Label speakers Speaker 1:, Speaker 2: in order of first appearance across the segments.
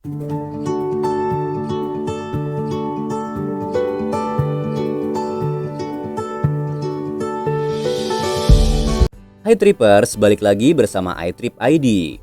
Speaker 1: Hai Trippers, balik lagi bersama iTrip ID.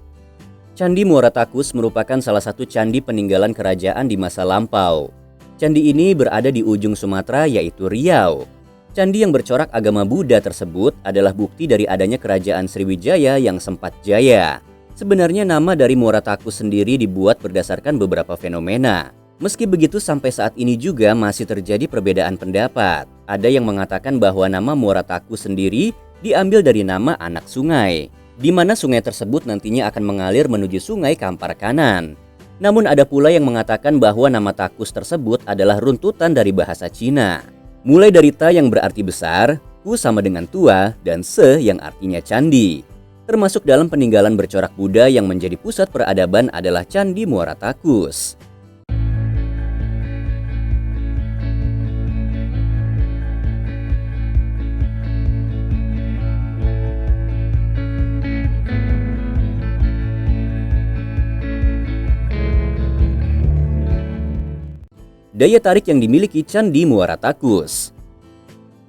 Speaker 1: Candi Muara Takus merupakan salah satu candi peninggalan kerajaan di masa lampau. Candi ini berada di ujung Sumatera, yaitu Riau. Candi yang bercorak agama Buddha tersebut adalah bukti dari adanya kerajaan Sriwijaya yang sempat jaya. Sebenarnya nama dari Muara Takus sendiri dibuat berdasarkan beberapa fenomena. Meski begitu, sampai saat ini juga masih terjadi perbedaan pendapat. Ada yang mengatakan bahwa nama Muara Takus sendiri diambil dari nama anak sungai, di mana sungai tersebut nantinya akan mengalir menuju Sungai Kampar Kanan. Namun ada pula yang mengatakan bahwa nama Takus tersebut adalah runtutan dari bahasa Cina. Mulai dari Ta yang berarti besar, Ku sama dengan tua, dan Se yang artinya candi. Termasuk dalam peninggalan bercorak Buddha yang menjadi pusat peradaban adalah Candi Muara Takus. Daya tarik yang dimiliki Candi Muara Takus.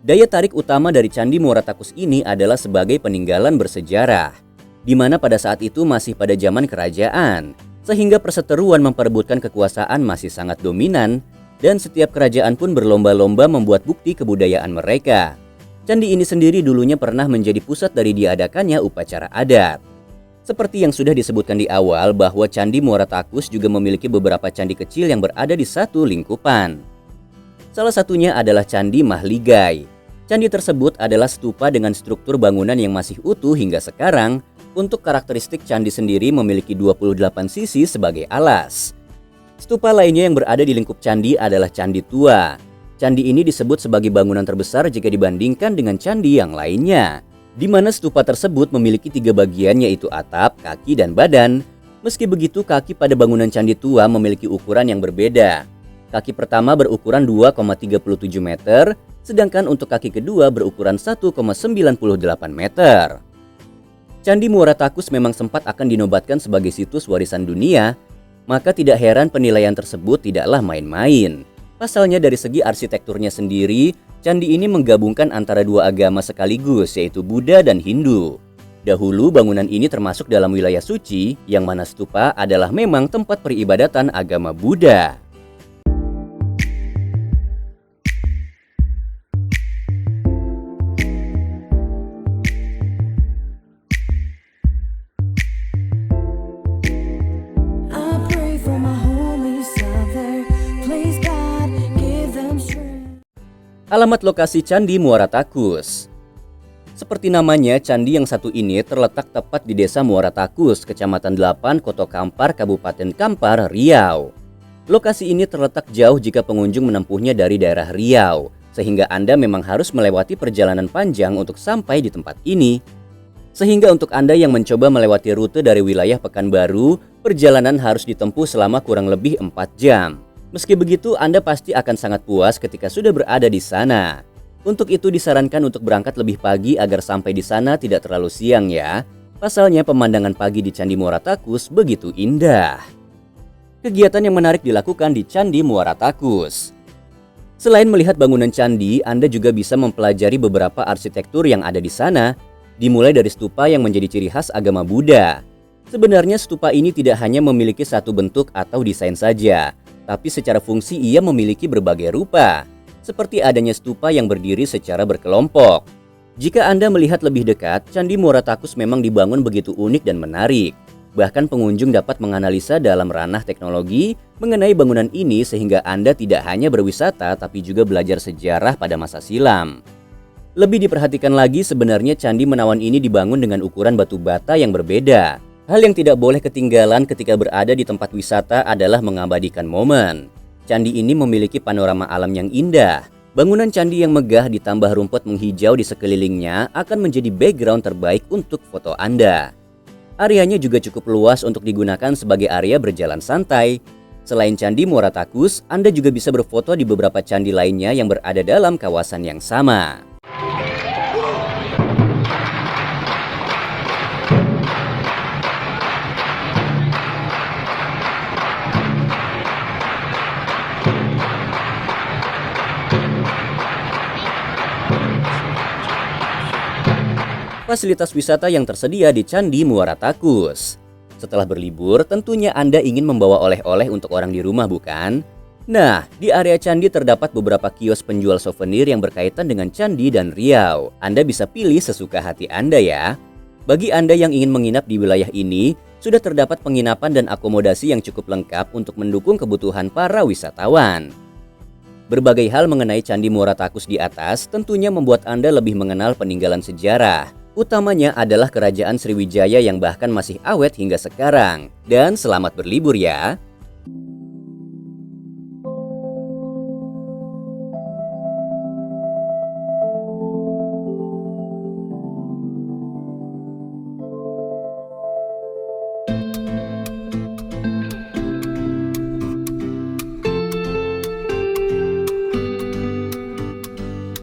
Speaker 1: Daya tarik utama dari Candi Muara Takus ini adalah sebagai peninggalan bersejarah, di mana pada saat itu masih pada zaman kerajaan, sehingga perseteruan memperebutkan kekuasaan masih sangat dominan, dan setiap kerajaan pun berlomba-lomba membuat bukti kebudayaan mereka. Candi ini sendiri dulunya pernah menjadi pusat dari diadakannya upacara adat. Seperti yang sudah disebutkan di awal bahwa Candi Muara Takus juga memiliki beberapa candi kecil yang berada di satu lingkupan. Salah satunya adalah Candi Mahligai. Candi tersebut adalah stupa dengan struktur bangunan yang masih utuh hingga sekarang. Untuk karakteristik candi sendiri memiliki 28 sisi sebagai alas. Stupa lainnya yang berada di lingkup candi adalah Candi Tua. Candi ini disebut sebagai bangunan terbesar jika dibandingkan dengan candi yang lainnya, di mana stupa tersebut memiliki 3 bagian, yaitu atap, kaki, dan badan. Meski begitu, kaki pada bangunan Candi Tua memiliki ukuran yang berbeda. Kaki pertama berukuran 2,37 meter, sedangkan untuk kaki kedua berukuran 1,98 meter. Candi Muara Takus memang sempat akan dinobatkan sebagai situs warisan dunia, maka tidak heran penilaian tersebut tidaklah main-main. Pasalnya dari segi arsitekturnya sendiri, candi ini menggabungkan antara dua agama sekaligus, yaitu Buddha dan Hindu. Dahulu bangunan ini termasuk dalam wilayah suci, yang mana stupa adalah memang tempat peribadatan agama Buddha. Alamat lokasi Candi Muara Takus. Seperti namanya, candi yang satu ini terletak tepat di Desa Muara Takus, Kecamatan 8, Koto Kampar, Kabupaten Kampar, Riau. Lokasi ini terletak jauh jika pengunjung menempuhnya dari daerah Riau, sehingga Anda memang harus melewati perjalanan panjang untuk sampai di tempat ini. Sehingga untuk Anda yang mencoba melewati rute dari wilayah Pekanbaru, perjalanan harus ditempuh selama kurang lebih 4 jam. Meski begitu, Anda pasti akan sangat puas ketika sudah berada di sana. Untuk itu disarankan untuk berangkat lebih pagi agar sampai di sana tidak terlalu siang ya. Pasalnya pemandangan pagi di Candi Muara Takus begitu indah. Kegiatan yang menarik dilakukan di Candi Muara Takus. Selain melihat bangunan candi, Anda juga bisa mempelajari beberapa arsitektur yang ada di sana, dimulai dari stupa yang menjadi ciri khas agama Buddha. Sebenarnya stupa ini tidak hanya memiliki satu bentuk atau desain saja, tapi secara fungsi ia memiliki berbagai rupa, seperti adanya stupa yang berdiri secara berkelompok. Jika Anda melihat lebih dekat, Candi Muara Takus memang dibangun begitu unik dan menarik. Bahkan pengunjung dapat menganalisa dalam ranah teknologi mengenai bangunan ini, sehingga Anda tidak hanya berwisata tapi juga belajar sejarah pada masa silam. Lebih diperhatikan lagi, sebenarnya Candi Menawan ini dibangun dengan ukuran batu bata yang berbeda. Hal yang tidak boleh ketinggalan ketika berada di tempat wisata adalah mengabadikan momen. Candi ini memiliki panorama alam yang indah. Bangunan candi yang megah ditambah rumput menghijau di sekelilingnya akan menjadi background terbaik untuk foto Anda. Areanya juga cukup luas untuk digunakan sebagai area berjalan santai. Selain Candi Muara Takus, Anda juga bisa berfoto di beberapa candi lainnya yang berada dalam kawasan yang sama. fasilitas wisata yang tersedia di Candi Muara Takus. Setelah berlibur, tentunya Anda ingin membawa oleh-oleh untuk orang di rumah, bukan? Nah, di area candi terdapat beberapa kios penjual souvenir yang berkaitan dengan candi dan Riau. Anda bisa pilih sesuka hati Anda ya. Bagi Anda yang ingin menginap di wilayah ini, sudah terdapat penginapan dan akomodasi yang cukup lengkap untuk mendukung kebutuhan para wisatawan. Berbagai hal mengenai Candi Muara Takus di atas tentunya membuat Anda lebih mengenal peninggalan sejarah. Utamanya adalah Kerajaan Sriwijaya yang bahkan masih awet hingga sekarang. Dan selamat berlibur ya!